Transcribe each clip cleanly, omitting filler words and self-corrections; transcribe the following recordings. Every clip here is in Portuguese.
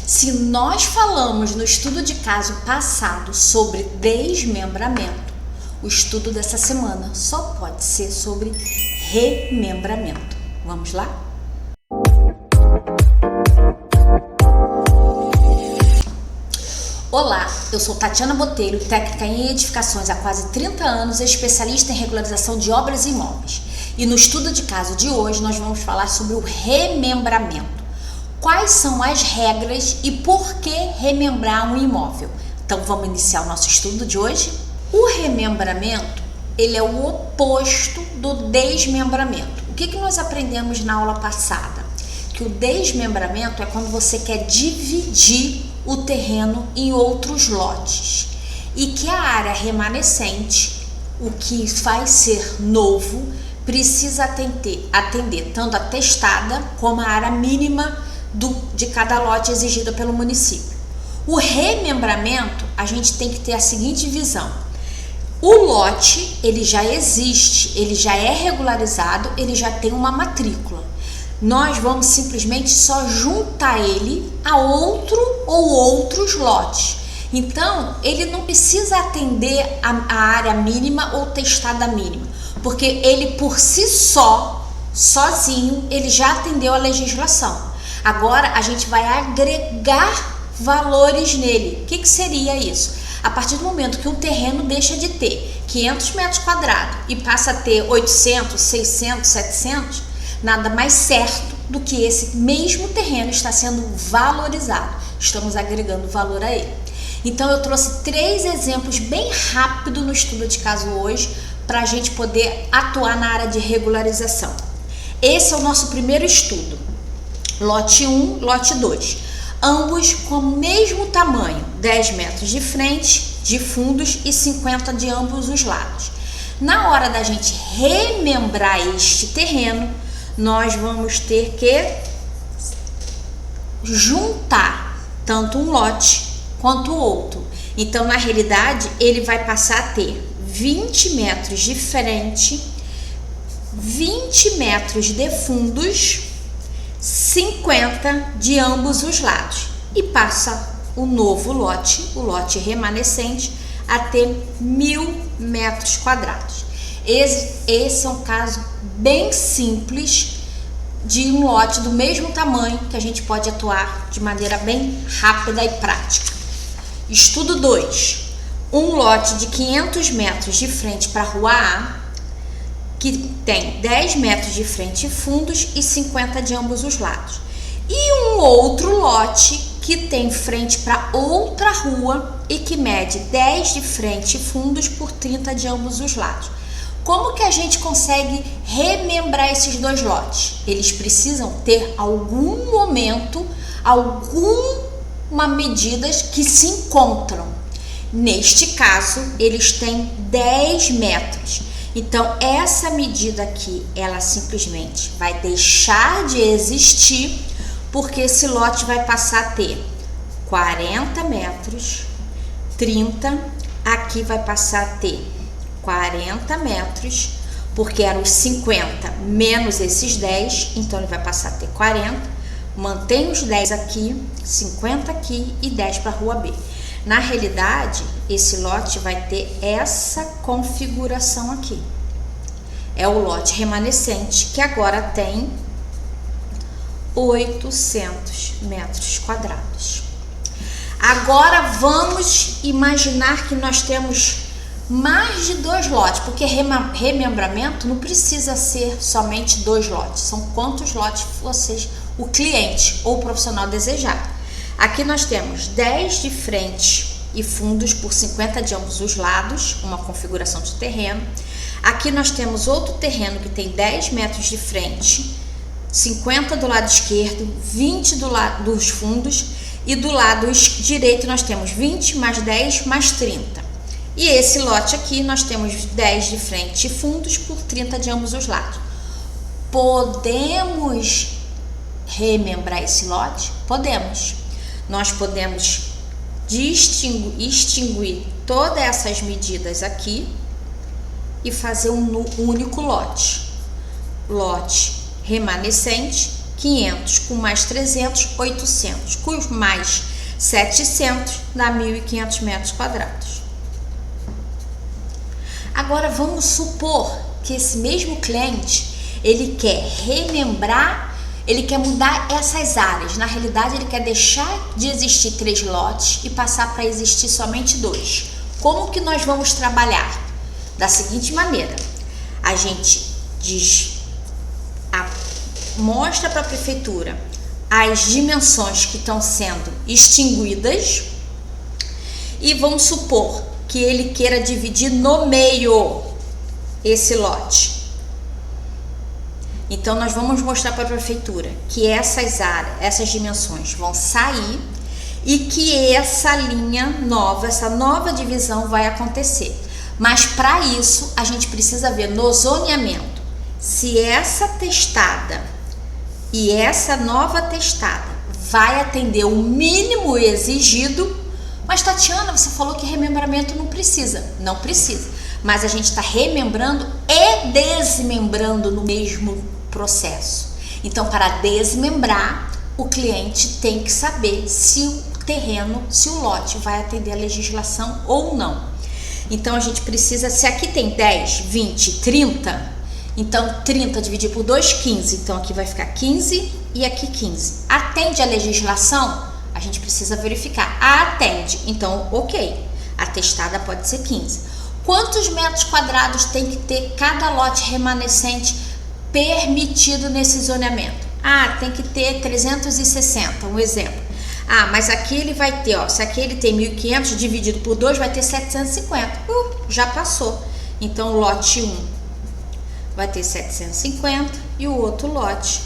Se nós falamos no estudo de caso passado sobre desmembramento, o estudo dessa semana só pode ser sobre remembramento. Vamos lá? Olá, eu sou Tatiana Botelho, técnica em edificações há quase 30 anos, especialista em regularização de obras e imóveis. E no estudo de caso de hoje nós vamos falar sobre o remembramento. Quais são as regras e por que remembrar um imóvel? Então vamos iniciar o nosso estudo de hoje? O remembramento, ele é o oposto do desmembramento. O que nós aprendemos na aula passada? Que o desmembramento é quando você quer dividir o terreno em outros lotes e que a área remanescente, o que vai ser novo, precisa atender tanto a testada como a área mínima de cada lote exigida pelo município. O remembramento, a gente tem que ter a seguinte visão: o lote, ele já existe, ele já é regularizado, ele já tem uma matrícula. Nós vamos simplesmente só juntar ele a outro ou outros lotes. Então, ele não precisa atender a área mínima ou testada mínima, porque ele por si só, sozinho, ele já atendeu a legislação. Agora, a gente vai agregar valores nele. O que seria isso? A partir do momento que um terreno deixa de ter 500 metros quadrados e passa a ter 800, 600, 700, nada mais certo do que esse mesmo terreno está sendo valorizado. Estamos agregando valor a ele. Então eu trouxe 3 exemplos bem rápido no estudo de caso hoje para a gente poder atuar na área de regularização. Esse é o nosso primeiro estudo. Lote 1, lote 2. Ambos com o mesmo tamanho, 10 metros de frente, de fundos e 50 de ambos os lados. Na hora da gente remembrar este terreno, nós vamos ter que juntar tanto um lote quanto o outro. Então, na realidade, ele vai passar a ter 20 metros de frente, 20 metros de fundos, 50 de ambos os lados. E passa o novo lote, o lote remanescente, a ter 1000 metros quadrados. Esse é um caso bem simples de um lote do mesmo tamanho que a gente pode atuar de maneira bem rápida e prática. Estudo 2. Um lote de 500 metros de frente para a rua A, que tem 10 metros de frente e fundos e 50 de ambos os lados. E um outro lote que tem frente para outra rua e que mede 10 de frente e fundos por 30 de ambos os lados. Como que a gente consegue remembrar esses dois lotes? Eles precisam ter algum momento, alguma medida que se encontram. Neste caso, eles têm 10 metros. Então, essa medida aqui, ela simplesmente vai deixar de existir, porque esse lote vai passar a ter 40 metros, 30, aqui vai passar a ter 40 metros, porque eram os 50 menos esses 10, então ele vai passar a ter 40, mantém os 10 aqui, 50 aqui e 10 para a rua B. Na realidade, esse lote vai ter essa configuração aqui. É o lote remanescente, que agora tem 800 metros quadrados. Agora vamos imaginar que nós temos mais de 2 lotes, porque remembramento não precisa ser somente 2 lotes, são quantos lotes vocês, o cliente ou o profissional desejar. Aqui nós temos 10 de frente e fundos por 50 de ambos os lados, uma configuração de terreno. Aqui nós temos outro terreno que tem 10 metros de frente, 50 do lado esquerdo, 20 do lado dos fundos, e do lado direito nós temos 20 mais 10 mais 30. E esse lote aqui nós temos 10 de frente e fundos por 30 de ambos os lados. Podemos remembrar esse lote? Podemos. Nós podemos extinguir todas essas medidas aqui e fazer um único lote. Lote remanescente 500 com mais 300, 800, com mais 700 dá 1.500 metros quadrados. Agora vamos supor que esse mesmo cliente, ele quer remembrar, ele quer mudar essas áreas. Na realidade, ele quer deixar de existir 3 lotes e passar para existir somente 2. Como que nós vamos trabalhar? Da seguinte maneira, a gente mostra para a prefeitura as dimensões que estão sendo extinguidas e vamos supor que ele queira dividir no meio esse lote. Então nós vamos mostrar para a prefeitura que essas áreas, essas dimensões vão sair e que essa linha nova, essa nova divisão vai acontecer. Mas para isso a gente precisa ver no zoneamento se essa testada e essa nova testada vai atender o mínimo exigido. Mas Tatiana, você falou que remembramento não precisa. Não precisa, mas a gente está remembrando e desmembrando no mesmo processo. Então, para desmembrar, o cliente tem que saber se o terreno, se o lote vai atender a legislação ou não. Então, a gente precisa, se aqui tem 10, 20, 30, então 30 dividido por 2, 15. Então, aqui vai ficar 15 e aqui 15. Atende a legislação? A gente precisa verificar. Atende. Então, ok. A testada pode ser 15. Quantos metros quadrados tem que ter cada lote remanescente permitido nesse zoneamento? Tem que ter 360, um exemplo. Mas aqui ele vai ter, se aqui ele tem 1.500 dividido por 2, vai ter 750. Já passou. Então, o lote 1 vai ter 750 e o outro lote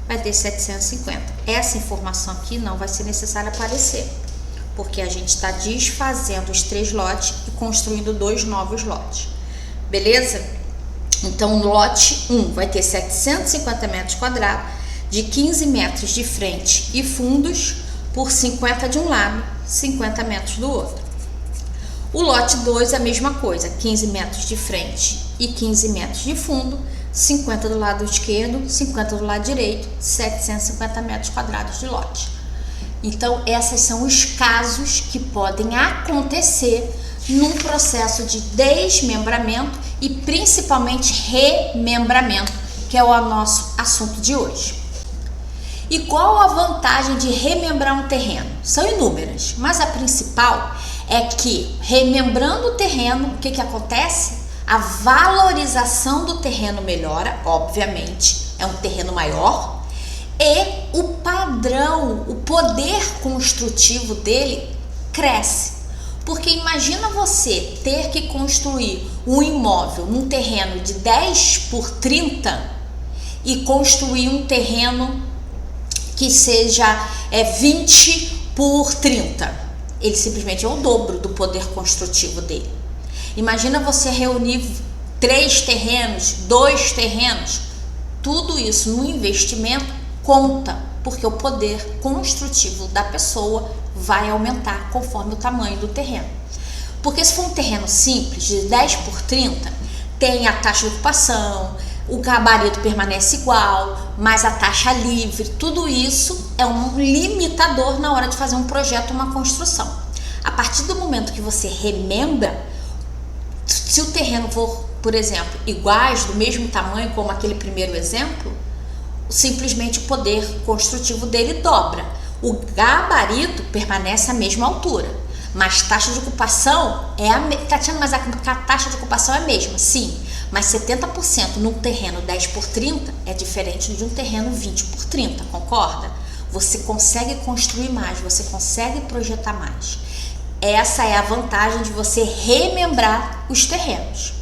vai ter 750. Essa informação aqui não vai ser necessária aparecer, porque a gente está desfazendo os 3 lotes e construindo 2 novos lotes. Beleza? Então, o lote 1 vai ter 750 metros quadrados, de 15 metros de frente e fundos, por 50 de um lado, 50 metros do outro. O lote 2 é a mesma coisa, 15 metros de frente e 15 metros de fundo, 50 do lado esquerdo, 50 do lado direito, 750 metros quadrados de lote. Então, esses são os casos que podem acontecer num processo de desmembramento e principalmente remembramento, que é o nosso assunto de hoje. E qual a vantagem de remembrar um terreno? São inúmeras, mas a principal é que, remembrando o terreno, o que acontece? A valorização do terreno melhora, obviamente, é um terreno maior, e o padrão, o poder construtivo dele cresce. Porque imagina você ter que construir um imóvel num terreno de 10 por 30 e construir um terreno que seja 20 por 30. Ele simplesmente é o dobro do poder construtivo dele. Imagina você reunir 3 terrenos, 2 terrenos, tudo isso no investimento conta, porque o poder construtivo da pessoa vai aumentar conforme o tamanho do terreno. Porque se for um terreno simples, de 10 por 30, tem a taxa de ocupação, o gabarito permanece igual, mas a taxa livre, tudo isso é um limitador na hora de fazer um projeto, uma construção. A partir do momento que você remembra, se o terreno for, por exemplo, iguais, do mesmo tamanho como aquele primeiro exemplo, simplesmente o poder construtivo dele dobra. O gabarito permanece à mesma altura, mas taxa de ocupação é a mesma. Tatiana, mas a taxa de ocupação é a mesma? Sim, mas 70% num terreno 10 por 30 é diferente de um terreno 20 por 30, concorda? Você consegue construir mais, você consegue projetar mais. Essa é a vantagem de você remembrar os terrenos,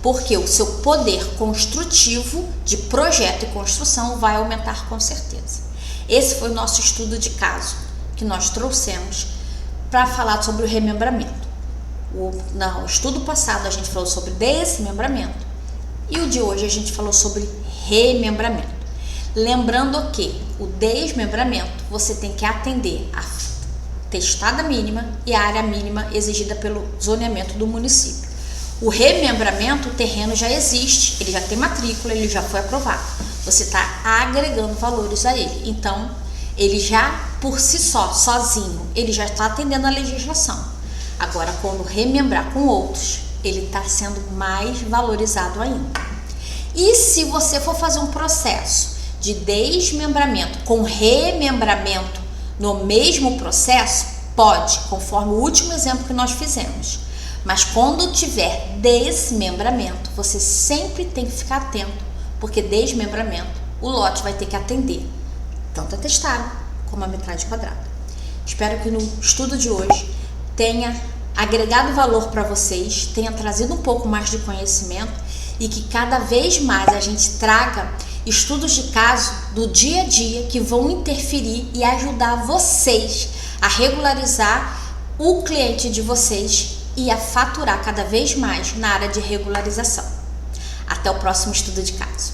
porque o seu poder construtivo de projeto e construção vai aumentar com certeza. Esse foi o nosso estudo de caso que nós trouxemos para falar sobre o remembramento. No estudo passado a gente falou sobre desmembramento e o de hoje a gente falou sobre remembramento. Lembrando que o desmembramento você tem que atender a testada mínima e a área mínima exigida pelo zoneamento do município. O remembramento, o terreno já existe, ele já tem matrícula, ele já foi aprovado. Você está agregando valores a ele. Então, ele já, por si só, sozinho, ele já está atendendo a legislação. Agora, quando remembrar com outros, ele está sendo mais valorizado ainda. E se você for fazer um processo de desmembramento com remembramento no mesmo processo, pode, conforme o último exemplo que nós fizemos. Mas quando tiver desmembramento, você sempre tem que ficar atento, porque desmembramento, o lote vai ter que atender tanto a testado como a metragem quadrada. Espero que no estudo de hoje tenha agregado valor para vocês, tenha trazido um pouco mais de conhecimento e que cada vez mais a gente traga estudos de caso do dia a dia que vão interferir e ajudar vocês a regularizar o cliente de vocês e a faturar cada vez mais na área de regularização. Até o próximo estudo de caso.